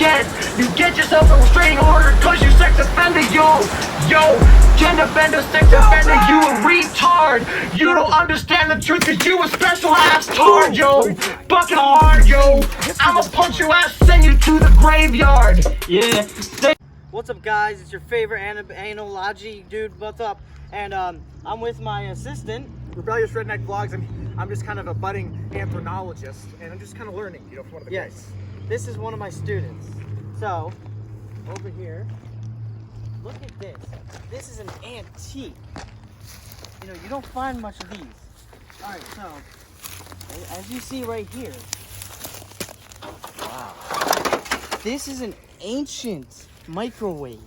get. You get yourself a restraining order cause you sex offended, yo. Gender bender, sex offender, you a retard. You don't understand the truth cause you a special ass tard, yo. Bucket hard, yo. I'ma punch your ass, send you to the graveyard. Yeah. What's up, guys? It's your favorite Anthropology dude. What's up? And I'm with my assistant, RebelliousRedneckVlogs. I'm just kind of a budding anthropologist, and I'm just kind of learning, you know, from one of the guys. Yes, this is one of my students. So, over here, look at this. This is an antique. You know, you don't find much of these. All right, so, as you see right here, wow, this is an ancient microwave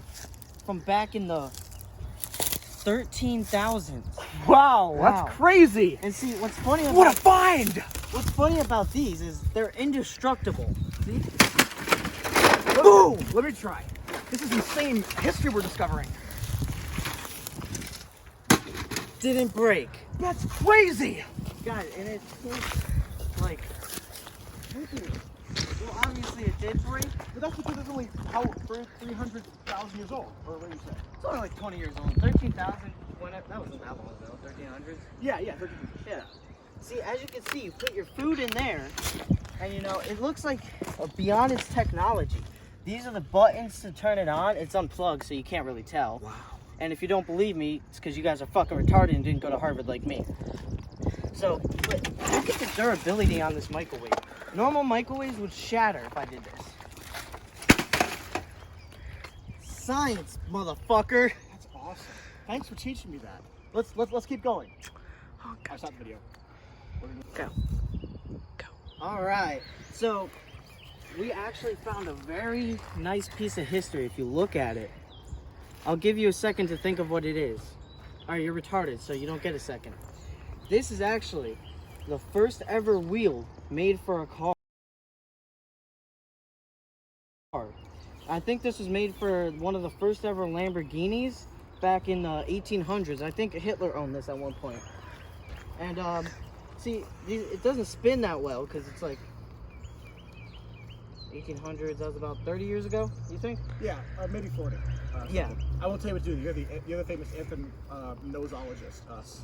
from back in the 13,000s. Wow, that's crazy. And see, what's funny about What a find! What's funny about these is they're indestructible. See? Boom! Let me try. This is insane history we're discovering. Didn't break. That's crazy! God, and it tastes like, look at it. Well, obviously it did break. But that's because it's only 300,000 years old, or what do you say? It's only like 20 years old. 13,000, that wasn't that long ago, 1300s. Yeah, 13. Yeah. See, as you can see, you put your food in there, and you know, it looks like beyond its technology. These are the buttons to turn it on. It's unplugged, so you can't really tell. Wow. And if you don't believe me, it's because you guys are fucking retarded and didn't go to Harvard like me. So, but look at the durability on this microwave. Normal microwaves would shatter if I did this. Science, motherfucker. That's awesome. Thanks for teaching me that. Let's keep going. Oh, I'll stop the video. Go. All right. So, we actually found a very nice piece of history if you look at it. I'll give you a second to think of what it is. All right, you're retarded, so you don't get a second. This is actually the first ever wheel made for a car. I think this was made for one of the first ever Lamborghinis back in the 1800s. I think Hitler owned this at one point. And see, it doesn't spin that well because it's like 1800s. That was about 30 years ago, you think? Yeah, maybe 40. Yeah. I won't tell you what to do. You're the famous Anthropologist, us.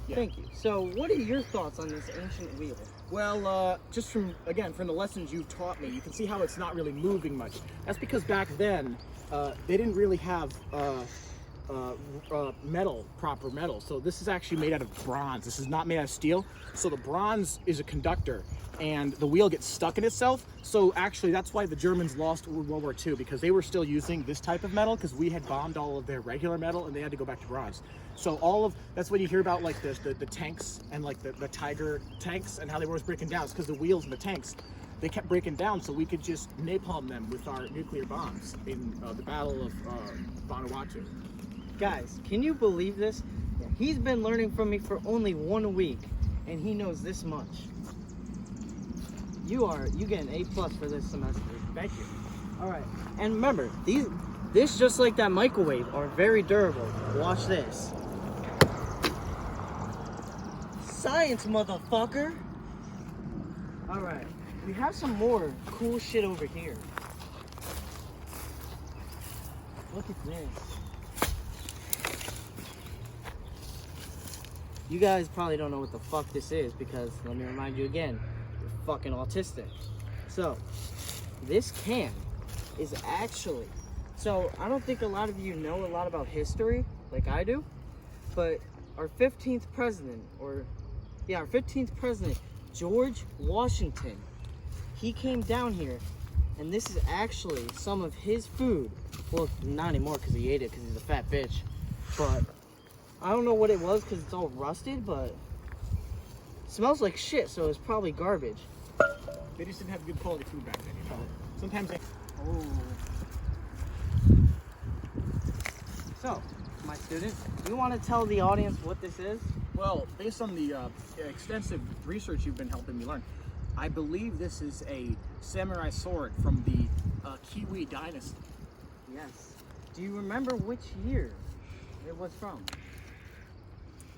Yeah. Thank you. So, what are your thoughts on this ancient wheel? Well, just from the lessons you've taught me, you can see how it's not really moving much. That's because back then, they didn't really have proper metal. So this is actually made out of bronze. This is not made out of steel. So the bronze is a conductor, and the wheel gets stuck in itself. So actually, that's why the Germans lost World War II, because they were still using this type of metal, because we had bombed all of their regular metal, and they had to go back to bronze. So that's when you hear about like the tanks and like the Tiger tanks and how they were always breaking down. It's because the wheels in the tanks, they kept breaking down, so we could just napalm them with our nuclear bombs in the Battle of Vanuatu. Guys, can you believe this? He's been learning from me for only 1 week, and he knows this much. You get an A+ for this semester. Thank you. All right, and remember, this just like that microwave are very durable. Watch this. Science, motherfucker. All right, we have some more cool shit over here. Look at this. You guys probably don't know what the fuck this is because, let me remind you again, you're fucking autistic. So, this can is actually, so I don't think a lot of you know a lot about history like I do, but our 15th president, George Washington, he came down here, and this is actually some of his food. Well, not anymore because he ate it because he's a fat bitch, but I don't know what it was because it's all rusted, but it smells like shit, so it's probably garbage. They just didn't have good quality food back then, you know? Sometimes they... Oh. So, my student, do you want to tell the audience what this is? Well, based on the extensive research you've been helping me learn, I believe this is a samurai sword from the Kiwi dynasty. Yes. Do you remember which year it was from?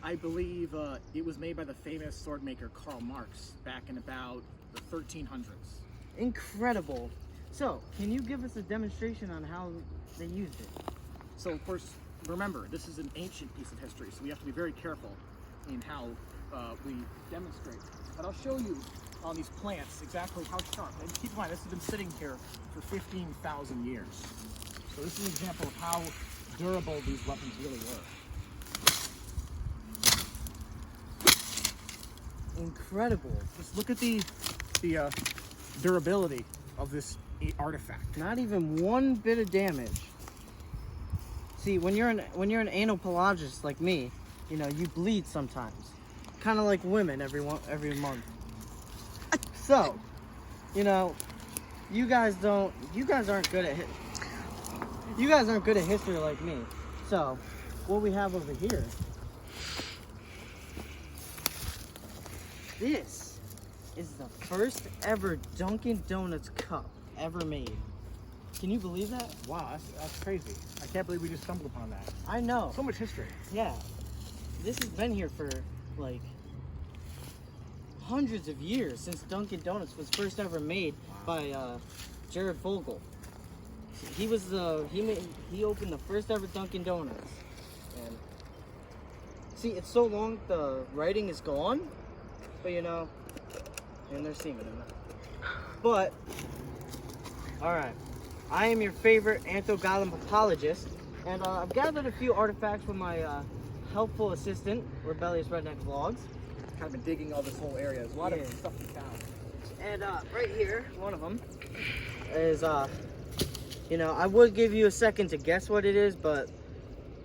I believe it was made by the famous sword maker Karl Marx back in about the 1300s. Incredible. So, can you give us a demonstration on how they used it? So of course, remember, this is an ancient piece of history, so we have to be very careful in how we demonstrate. But I'll show you on these plants exactly how sharp. And keep in mind, this has been sitting here for 15,000 years. So this is an example of how durable these weapons really were. Incredible. Just look at the durability of this artifact. Not even one bit of damage. See, when you're an anthropologist like me, you know, you bleed sometimes. Kind of like women every month. So, you know, you guys aren't good at history like me. So, what we have over here, this is the first ever Dunkin' Donuts cup ever made. Can you believe that? Wow, that's crazy. I can't believe we just stumbled upon that. I know. So much history. Yeah. This has been here for like hundreds of years, since Dunkin' Donuts was first ever made by Jared Vogel. He opened the first ever Dunkin' Donuts. And see, it's so long the writing is gone, but you know, and there's semen in it. But all right, I am your favorite Anthropologist, and I've gathered a few artifacts from my helpful assistant, RebelliousVlogs. Kind of been digging all this whole area. There's a lot of stuff we found. And right here, one of them is, you know, I would give you a second to guess what it is, but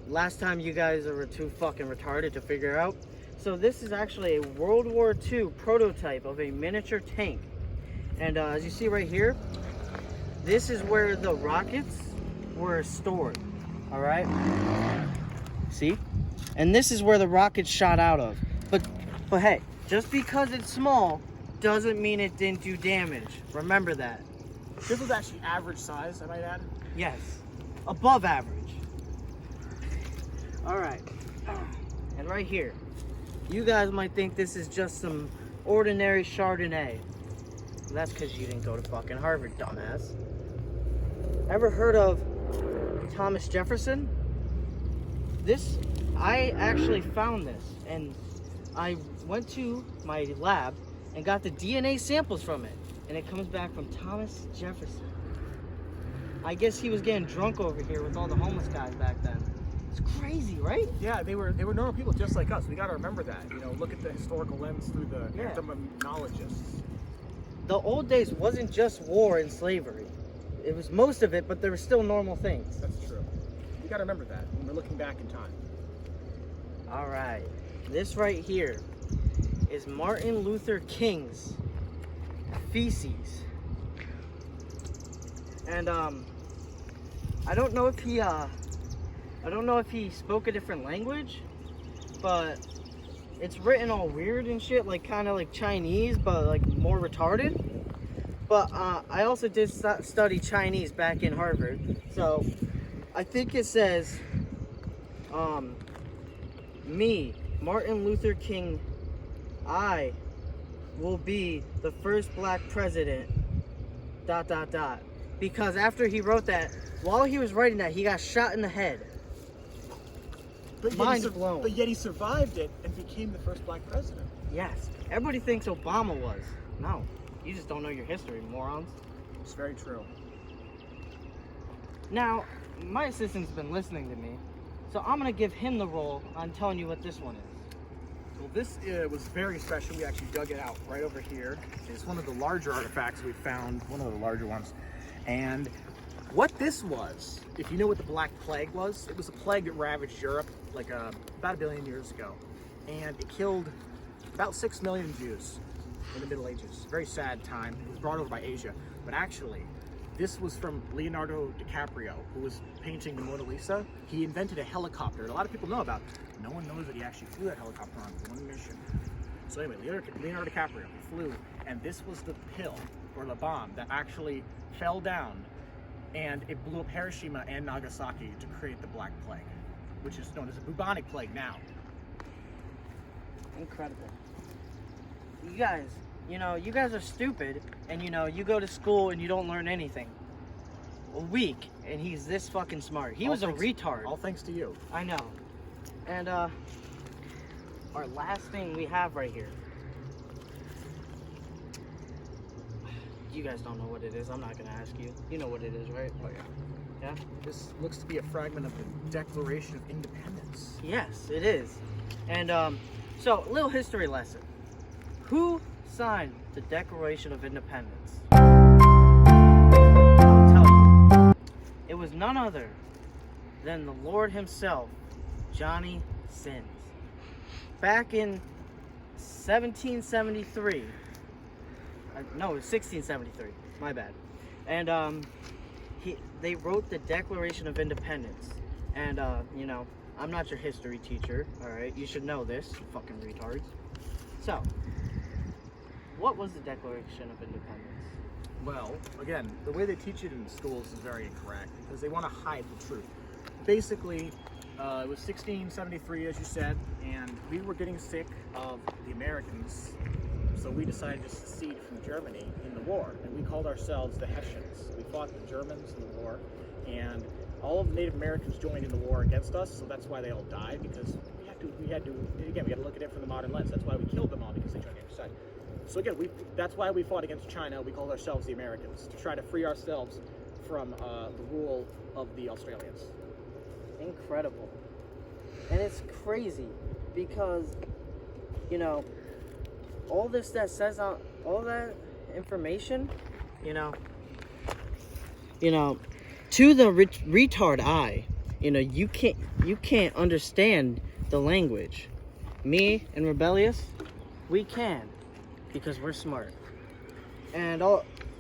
last time you guys were too fucking retarded to figure out. So this is actually a World War II prototype of a miniature tank. And as you see right here, this is where the rockets were stored, all right? See? And this is where the rockets shot out of. But hey, just because it's small doesn't mean it didn't do damage. Remember that. This was actually average size, I might add. Yes, above average. All right, and right here, you guys might think this is just some ordinary Chardonnay. That's because you didn't go to fucking Harvard, dumbass. Ever heard of Thomas Jefferson? I actually found this, and I went to my lab and got the DNA samples from it, and it comes back from Thomas Jefferson. I guess he was getting drunk over here with all the homeless guys back then. It's crazy, right? Yeah, they were normal people just like us. We got to remember that. You know, look at the historical lens through the entomologists. The old days wasn't just war and slavery. It was most of it, but there were still normal things. That's true. We got to remember that when we're looking back in time. All right, this right here is Martin Luther King's feces, and I don't know if he spoke a different language, but it's written all weird and shit, like kind of like Chinese, but like more retarded. But I also did study Chinese back in Harvard, so I think it says, me, Martin Luther King, I will be the first black president, ... Because after he wrote that, while he was writing that, he got shot in the head. Mind blown. But yet he survived it and became the first black president. Yes. Everybody thinks Obama was. No. You just don't know your history, morons. It's very true. Now, my assistant's been listening to me, so I'm going to give him the role on telling you what this one is. Well, this was very special. We actually dug it out right over here. It's one of the larger artifacts we found, one of the larger ones. And what this was, if you know what the Black Plague was, it was a plague that ravaged Europe like about 1 billion years ago. And it killed about 6 million Jews in the Middle Ages. Very sad time. It was brought over by Asia. But actually, this was from Leonardo DiCaprio, who was painting the Mona Lisa. He invented a helicopter that a lot of people know about. No one knows that he actually flew that helicopter on one mission. So anyway, Leonardo DiCaprio flew, and this was the pill, or the bomb, that actually fell down, and it blew up Hiroshima and Nagasaki to create the Black Plague, which is known as the bubonic plague now. Incredible. You guys, you know, you guys are stupid, and you know, you go to school and you don't learn anything. a week, and he's this fucking smart. He All was a thanks- retard. All thanks to you. I know. And our last thing we have right here. You guys don't know what it is. I'm not gonna ask you. You know what it is, right? Oh yeah. Yeah? This looks to be a fragment of the Declaration of Independence. Yes, it is. And so a little history lesson. Who signed the Declaration of Independence? I'll tell you. It was none other than the Lord himself, Johnny Sins. Back in 1773. No, it was 1673. My bad. And they wrote the Declaration of Independence. And you know, I'm not your history teacher, all right? You should know this, you fucking retards. So, what was the Declaration of Independence? Well, again, the way they teach it in the schools is very incorrect because they want to hide the truth. Basically, it was 1673, as you said, and we were getting sick of the Americans, so we decided to secede from Germany in the war, and we called ourselves the Hessians. We fought the Germans in the war, and all of the Native Americans joined in the war against us, so that's why they all died, because we had to look at it from the modern lens. That's why we killed them all, because they joined the other side. So again, that's why we fought against China. We called ourselves the Americans, to try to free ourselves from the rule of the Australians. Incredible. And it's crazy because, you know, all this that says on all that information, you know, to the retard eye, you know, you can't understand the language. Me and Rebellious, we can, because we're smart. And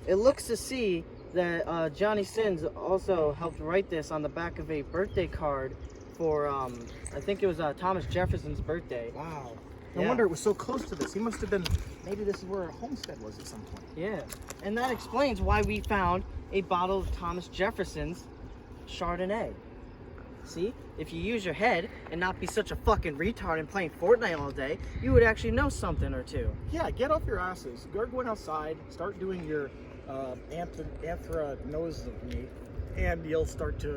it looks to see that Johnny Sins also helped write this on the back of a birthday card for I think it was Thomas Jefferson's birthday. Wow. No Yeah. wonder it was so close to this. He must have been, maybe this is where a homestead was at some point. Yeah, and that explains why we found a bottle of Thomas Jefferson's Chardonnay. See, if you use your head and not be such a fucking retard and playing Fortnite all day, you would actually know something or two. Yeah, get off your asses. Go going outside, start doing your anthra nose of me, and you'll start to